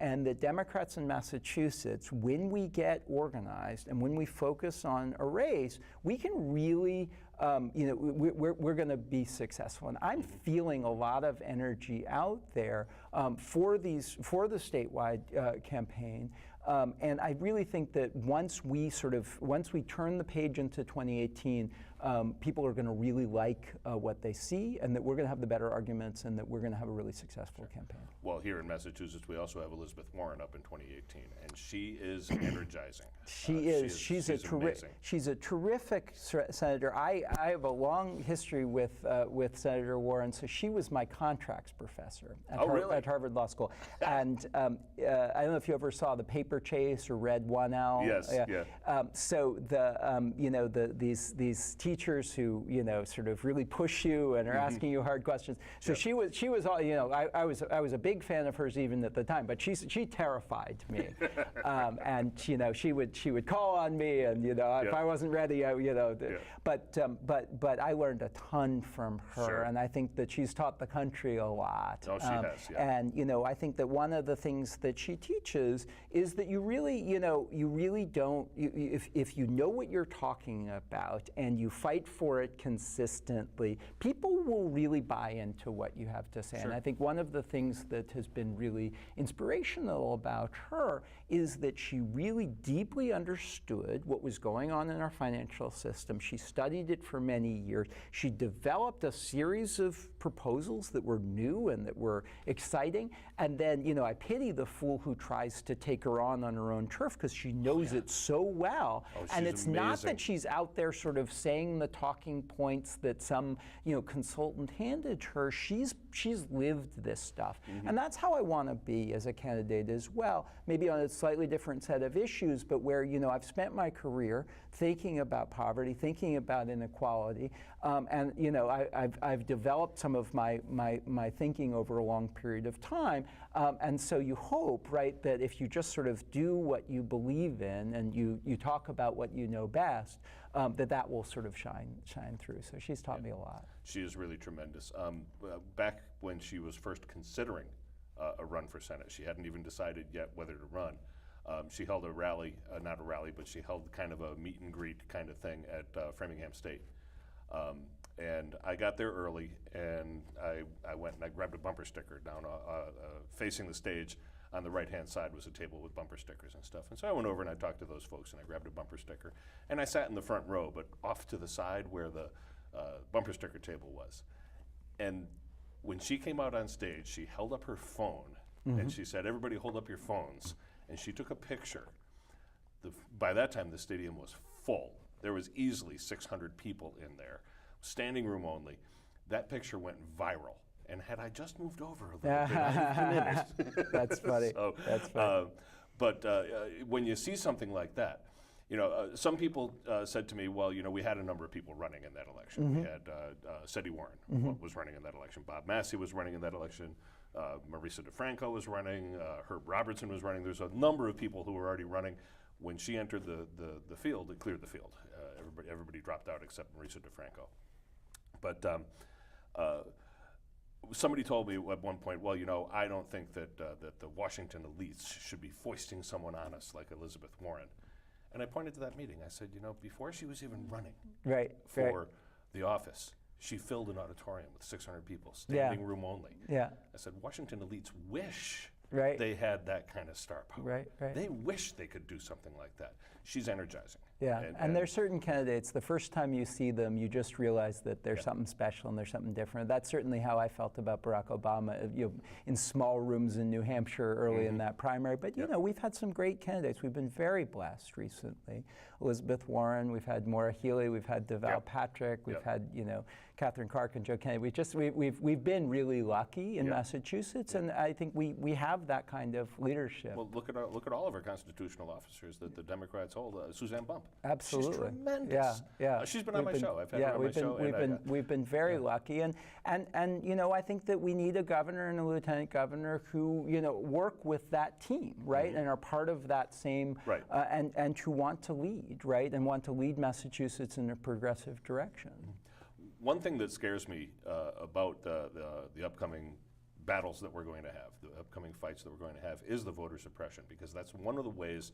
And the Democrats in Massachusetts, when we get organized and when we focus on a race, we can really, you know, we're going to be successful. And I'm feeling a lot of energy out there for the statewide campaign. And I really think that once we turn the page into 2018, people are going to really like what they see, and that we're going to have the better arguments, and that we're going to have a really successful campaign. Well, here in Massachusetts, we also have Elizabeth Warren up in 2018, and she is energizing. She's a terrific senator. I have a long history with Senator Warren. So she was my contracts professor at Harvard Law School. And I don't know if you ever saw The Paper Chase or read 1L. Yes. Yeah. So you know, these teachers who, you know, sort of really push you and are asking you hard questions. So she was all, you know, I was a big fan of hers even at the time, but she terrified me. And you know, she would call on me, and you know, if I wasn't ready, you know. But I learned a ton from her. Sure. And I think that she's taught the country a lot. Oh, she has. Yeah. And you know, I think that one of the things that she teaches is that you really don't. If you know what you're talking about and you fight for it consistently, people will really buy into what you have to say. Sure. And I think one of the things that has been really inspirational about her is that she really deeply understood what was going on in our financial system. She studied it for many years. She developed a series of proposals that were new and that were exciting. And then, you know, I pity the fool who tries to take her on her own turf, because she knows it so well. And it's amazing. Not that she's out there sort of saying the talking points that some, you know, consultant handed her. She's lived this stuff. And that's how I want to be as a candidate as well. Maybe on a slightly different set of issues, but where, you know, I've spent my career thinking about poverty, thinking about inequality, and you know, I've developed some of my thinking over a long period of time. And so you hope, right, that if you just sort of do what you believe in and you talk about what you know best, that will sort of shine through. So she's taught me a lot. She is really tremendous. Back when she was first considering a run for Senate, she hadn't even decided yet whether to run. She held a rally, not a rally, but she held kind of a meet and greet kind of thing at Framingham State. And I got there early, and I went and I grabbed a bumper sticker down facing the stage. On the right-hand side was a table with bumper stickers and stuff. And so I went over and I talked to those folks, and I grabbed a bumper sticker. And I sat in the front row, but off to the side where the bumper sticker table was. And when she came out on stage, she held up her phone, and she said, "Everybody hold up your phones." And she took a picture. By that time, the stadium was full. There was easily 600 people in there, standing room only. That picture went viral. And had I just moved over a little bit, I'd finished. That's funny. That's funny. But when you see something like that, you know, some people said to me, well, you know, we had a number of people running in that election. We had Seti Warren was running in that election. Bob Massey was running in that election. Marisa DeFranco was running. Herb Robertson was running. There's a number of people who were already running. When she entered the field, it cleared the field. Everybody dropped out except Marisa DeFranco. But somebody told me at one point, well, you know, I don't think that the Washington elites should be foisting someone on us like Elizabeth Warren. And I pointed to that meeting. I said, you know, before she was even running for the office, She filled an auditorium with 600 people, standing room only. Yeah. I said, Washington elites wish Right. they had that kind of star power. Right. They wish they could do something like that. She's energizing. Yeah, and there's certain candidates, the first time you see them, you just realize that there's something special and there's something different. That's certainly how I felt about Barack Obama, in small rooms in New Hampshire early in that primary. But you know, we've had some great candidates. We've been very blessed recently. Elizabeth Warren, we've had Maura Healey, we've had DeVal Patrick, we've had, Catherine Clark and Joe Kennedy. We've been really lucky in Massachusetts, and I think we have that kind of leadership. Well, look at all of our constitutional officers that the Democrats hold. Suzanne Bump. Absolutely. She's tremendous. Yeah. She's been on my show. I've had her on my show. We've been very lucky, and I think that we need a governor and a lieutenant governor who work with that team, right, and are part of that same, and who want to lead, right, and want to lead Massachusetts in a progressive direction. One thing that scares me about the upcoming battles that we're going to have, the upcoming fights that we're going to have, is the voter suppression, because that's one of the ways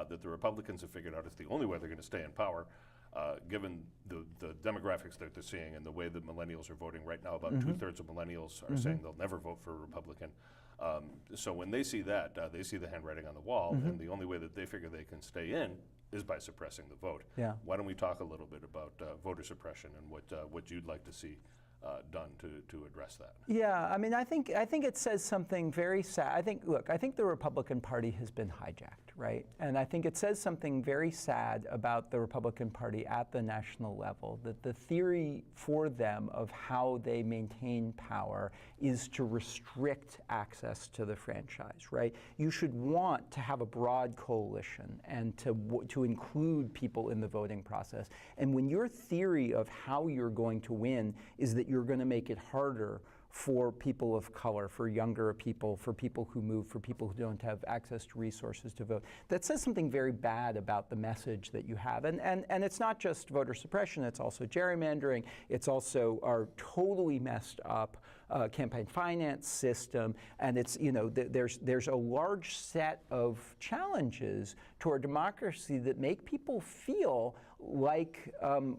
that the Republicans have figured out it's the only way they're going to stay in power, given the demographics that they're seeing and the way that millennials are voting right now. About 2/3 of millennials are saying they'll never vote for a Republican. So when they see that, they see the handwriting on the wall, and the only way that they figure they can stay in is by suppressing the vote. Yeah. Why don't we talk a little bit about voter suppression and what you'd like to see done to address that? Yeah, I mean, I think it says something very sad. I think the Republican Party has been hijacked, right? And I think it says something very sad about the Republican Party at the national level, that the theory for them of how they maintain power is to restrict access to the franchise, right? You should want to have a broad coalition and to include people in the voting process. And when your theory of how you're going to win is that you're going to make it harder for people of color, for younger people, for people who move, for people who don't have access to resources to vote, that says something very bad about the message that you have. And it's not just voter suppression, it's also gerrymandering, it's also our totally messed up campaign finance system, and it's, there's a large set of challenges to our democracy that make people feel like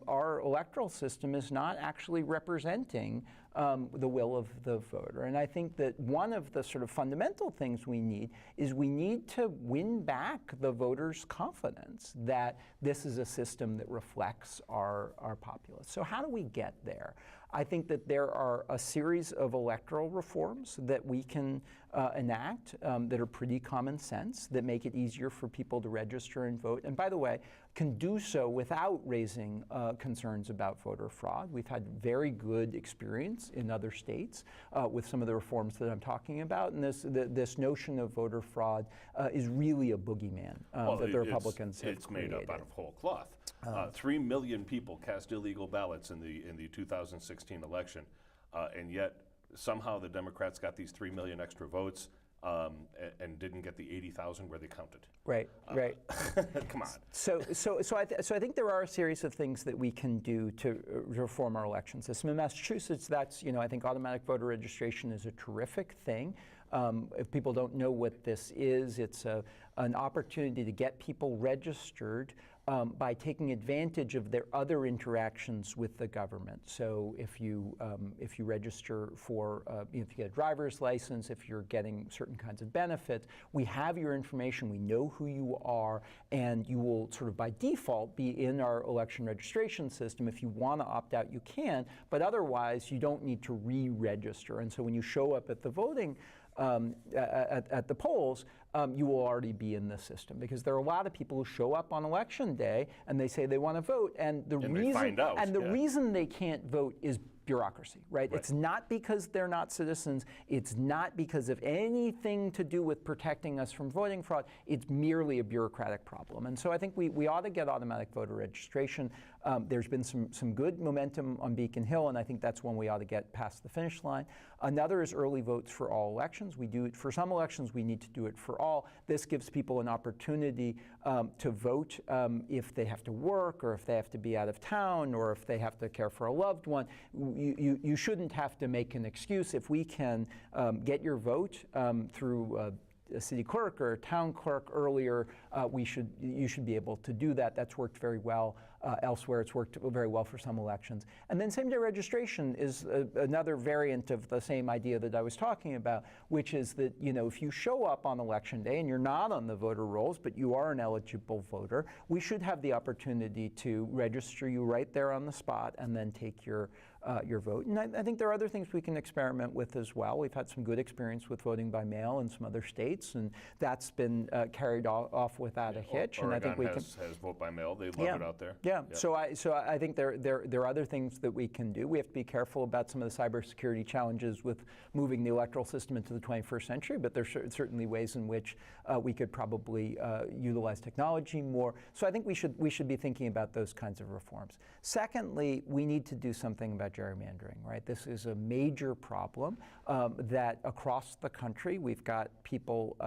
our electoral system is not actually representing the will of the voter. And I think that one of the sort of fundamental things we need is we need to win back the voters' confidence that this is a system that reflects our populace. So how do we get there? I think that there are a series of electoral reforms that we can enact that are pretty common sense, that make it easier for people to register and vote. And by the way, can do so without raising concerns about voter fraud. We've had very good experience in other states with some of the reforms that I'm talking about. And this notion of voter fraud is really a boogeyman that the Republicans have created. It's made up out of whole cloth. 3 million people cast illegal ballots in the 2016 election, and yet somehow the Democrats got these 3 million extra votes and didn't get the 80,000 where they counted. Right. Come on. So I think there are a series of things that we can do to reform our election system. In Massachusetts, that's, I think automatic voter registration is a terrific thing. If people don't know what this is, it's an opportunity to get people registered by taking advantage of their other interactions with the government. So if you register for, if you get a driver's license, if you're getting certain kinds of benefits, we have your information, we know who you are, and you will sort of by default be in our election registration system. If you want to opt out, you can, but otherwise you don't need to re-register. And so when you show up at the voting at the polls, you will already be in the system, because there are a lot of people who show up on election day and they say they want to vote, and the reason they can't vote is bureaucracy, right? It's not because they're not citizens. It's not because of anything to do with protecting us from voting fraud. It's merely a bureaucratic problem. And so I think we ought to get automatic voter registration. There's been some good momentum on Beacon Hill, and I think that's one we ought to get past the finish line. Another is early votes for all elections. We do it for some elections. We need to do it for all. This gives people an opportunity to vote if they have to work, or if they have to be out of town, or if they have to care for a loved one. You shouldn't have to make an excuse. If we can get your vote through a city clerk or a town clerk earlier, you should be able to do that. That's worked very well elsewhere. It's worked very well for some elections. And then same-day registration is another variant of the same idea that I was talking about, which is that, you know, if you show up on election day and you're not on the voter rolls, but you are an eligible voter, we should have the opportunity to register you right there on the spot and then take your vote. And I think there are other things we can experiment with as well. We've had some good experience with voting by mail in some other states, and that's been carried off without a hitch. Oregon and I think we has vote by mail. They love it out there. Yeah. So I think there are other things that we can do. We have to be careful about some of the cybersecurity challenges with moving the electoral system into the 21st century, but there's certainly ways in which we could probably utilize technology more. So I think we should be thinking about those kinds of reforms. Secondly, we need to do something about gerrymandering, right? This is a major problem that across the country we've got people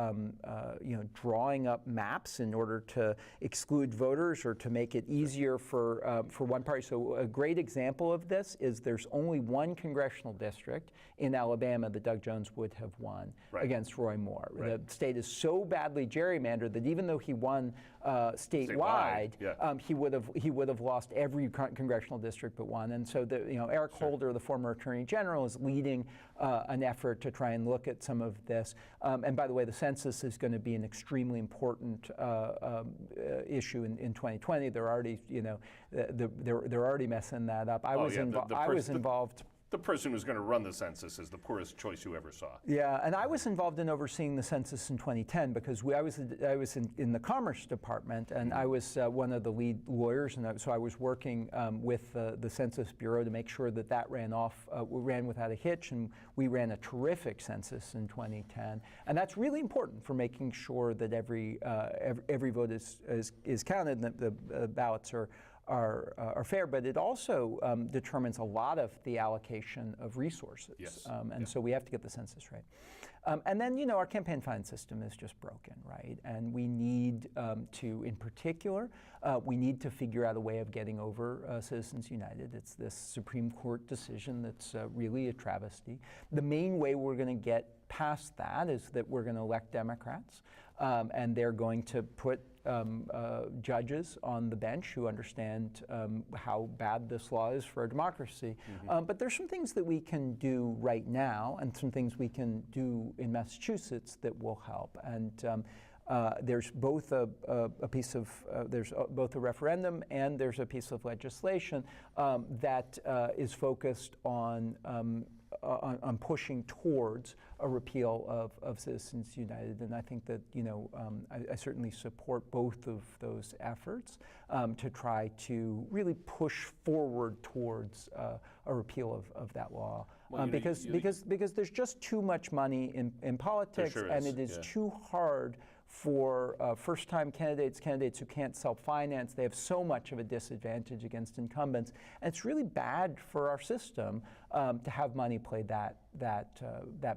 drawing up maps in order to exclude voters or to make it easier for one party. So a great example of this is there's only one congressional district in Alabama that Doug Jones would have won against Roy Moore. The state is so badly gerrymandered that even though he won statewide, he would have lost every congressional district but one. And so Eric Holder, the former Attorney General, is leading an effort to try and look at some of this. And by the way, the census is going to be an extremely important issue in 2020. They're already, they're already messing that up. I was involved. The person who's going to run the census is the poorest choice you ever saw. Yeah, and I was involved in overseeing the census in 2010 because I was in the Commerce Department, and I was one of the lead lawyers, and so I was working with the Census Bureau to make sure that ran without a hitch, and we ran a terrific census in 2010, and that's really important for making sure that every vote is counted, and that the ballots are fair, but it also determines a lot of the allocation of resources. Yes. So we have to get the census right. And then, our campaign finance system is just broken, right? And we need in particular, we need to figure out a way of getting over Citizens United. It's this Supreme Court decision that's really a travesty. The main way we're going to get past that is that we're going to elect Democrats, and they're going to put judges on the bench who understand how bad this law is for our democracy. But there's some things that we can do right now and some things we can do in Massachusetts that will help. And there's both there's both a referendum and there's a piece of legislation that is focused on pushing towards a repeal of Citizens United, and I think that I certainly support both of those efforts to try to really push forward towards a repeal of that law, because there's just too much money in politics, and it is too hard for first-time candidates who can't self-finance. They have so much of a disadvantage against incumbents, and it's really bad for our system to have money play that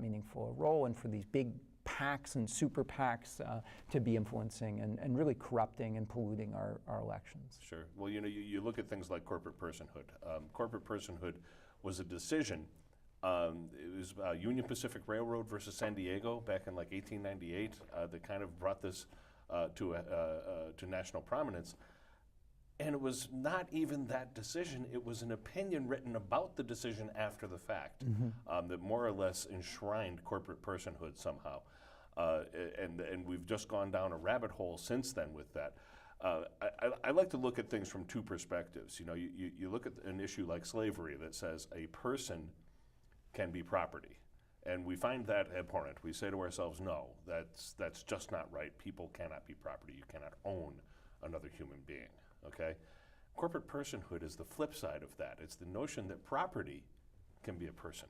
meaningful a role, and for these big PACs and super PACs to be influencing and really corrupting and polluting our elections. Sure. Well, you look at things like corporate personhood. Corporate personhood was a decision. It was Union Pacific Railroad versus San Diego back in like 1898 that kind of brought this to national prominence. And it was not even that decision. It was an opinion written about the decision after the fact that more or less enshrined corporate personhood somehow. And we've just gone down a rabbit hole since then with that. I like to look at things from two perspectives. You look at an issue like slavery that says a person can be property. And we find that abhorrent. We say to ourselves, no, that's just not right. People cannot be property. You cannot own another human being, okay? Corporate personhood is the flip side of that. It's the notion that property can be a person.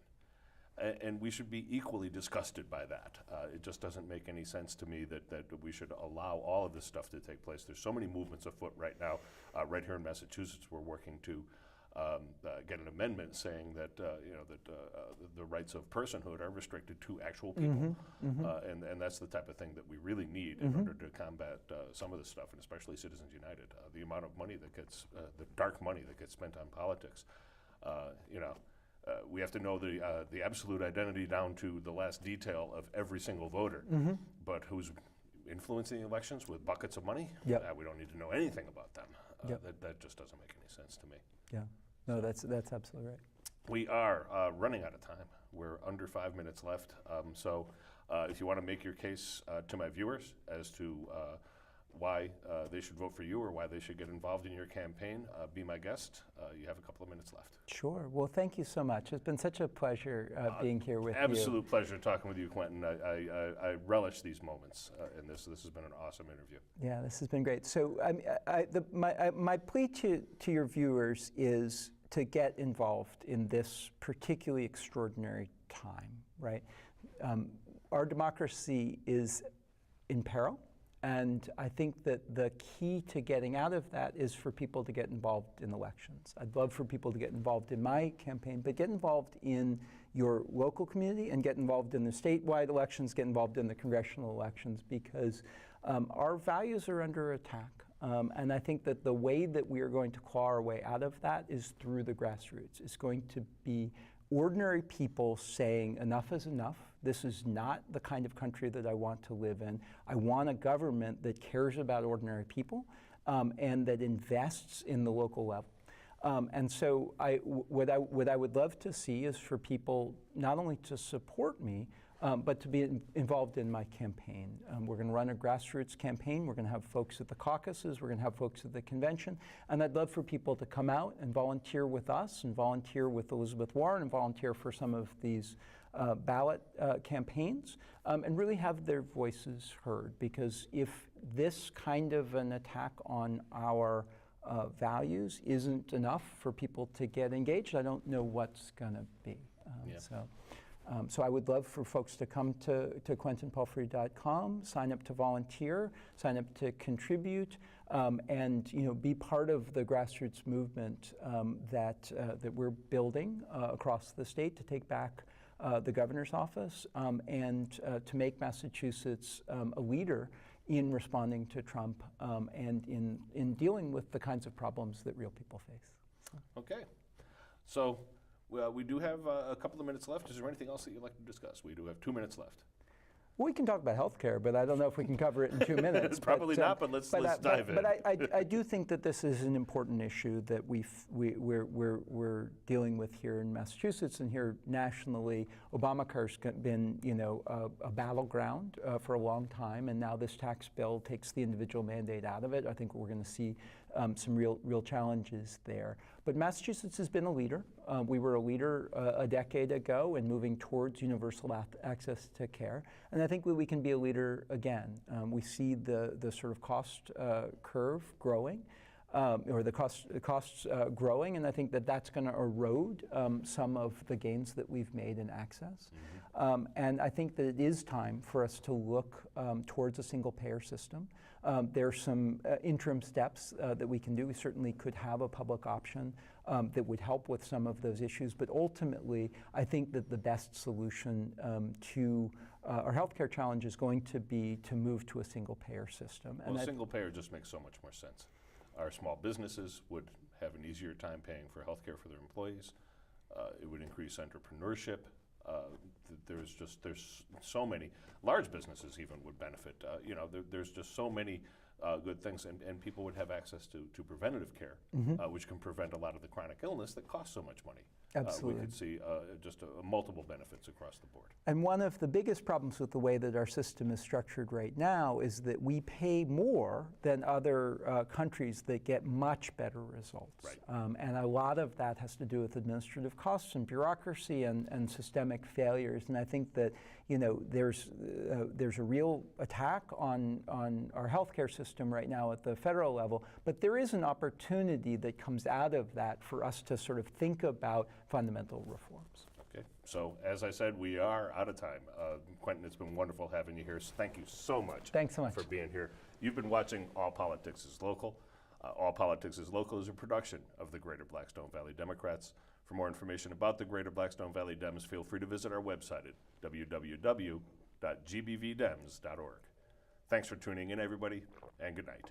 And we should be equally disgusted by that. It just doesn't make any sense to me that we should allow all of this stuff to take place. There's so many movements afoot right now. Right here in Massachusetts, we're working to get an amendment saying that the rights of personhood are restricted to actual people, and that's the type of thing that we really need in order to combat some of this stuff, and especially Citizens United. The amount of money that gets, the dark money that gets spent on politics, we have to know the absolute identity down to the last detail of every single voter. But who's influencing elections with buckets of money? Yep. We don't need to know anything about them. Yep. That just doesn't make any sense to me. Yeah, no, that's absolutely right. We are running out of time. We're under 5 minutes left. So if you want to make your case to my viewers as to why they should vote for you or why they should get involved in your campaign, be my guest. You have a couple of minutes left. Sure. Well, thank you so much. It's been such a pleasure being here with you. Absolute pleasure talking with you, Quentin. I relish these moments, and this has been an awesome interview. Yeah, this has been great. So my plea to your viewers is to get involved in this particularly extraordinary time, right? Our democracy is in peril. And I think that the key to getting out of that is for people to get involved in elections. I'd love for people to get involved in my campaign, but get involved in your local community and get involved in the statewide elections, get involved in the congressional elections, because our values are under attack. And I think that the way that we are going to claw our way out of that is through the grassroots. It's going to be ordinary people saying enough is enough. This is not the kind of country that I want to live in. I want a government that cares about ordinary people and that invests in the local level. And so what I would love to see is for people not only to support me, but to be involved in my campaign. We're going to run a grassroots campaign. We're going to have folks at the caucuses. We're going to have folks at the convention. And I'd love for people to come out and volunteer with us and volunteer with Elizabeth Warren and volunteer for some of these ballot campaigns and really have their voices heard. Because if this kind of an attack on our values isn't enough for people to get engaged, I don't know what's going to be. So I would love for folks to come to QuentinPalfrey.com, sign up to volunteer, sign up to contribute, and be part of the grassroots movement that we're building across the state to take back the governor's office and to make Massachusetts a leader in responding to Trump and in dealing with the kinds of problems that real people face. Okay. So we do have a couple of minutes left. Is there anything else that you'd like to discuss? We do have 2 minutes left. We can talk about healthcare, but I don't know if we can cover it in 2 minutes. Probably not, but let's dive in. But I do think that this is an important issue that we're dealing with here in Massachusetts and here nationally. Obamacare's been a battleground for a long time, and now this tax bill takes the individual mandate out of it. I think we're going to see some real challenges there. But Massachusetts has been a leader. We were a leader a decade ago in moving towards universal access to care. And I think we can be a leader again. We see the sort of cost curve growing, or the costs growing, and I think that that's going to erode some of the gains that we've made in access. And I think that it is time for us to look towards a single payer system. There are some interim steps that we can do. We certainly could have a public option that would help with some of those issues, but ultimately I think that the best solution to our healthcare challenge is going to be to move to a single payer system. Well, a single payer just makes so much more sense. Our small businesses would have an easier time paying for healthcare for their employees. It would increase entrepreneurship. There's so many large businesses even would benefit. There's just so many good things, and people would have access to preventative care, which can prevent a lot of the chronic illness that costs so much money. Absolutely. We could see just multiple benefits across the board. And one of the biggest problems with the way that our system is structured right now is that we pay more than other countries that get much better results. Right. And a lot of that has to do with administrative costs and bureaucracy and systemic failures. And I think that there's a real attack on our healthcare system right now at the federal level, but there is an opportunity that comes out of that for us to sort of think about fundamental reforms. Okay, so as I said, we are out of time. Quentin, it's been wonderful having you here. So thank you so much. Thanks so much for being here. You've been watching All Politics is Local. All Politics is Local is a production of the Greater Blackstone Valley Democrats. For more information about the Greater Blackstone Valley Dems, feel free to visit our website at www.gbvdems.org. Thanks for tuning in, everybody, and good night.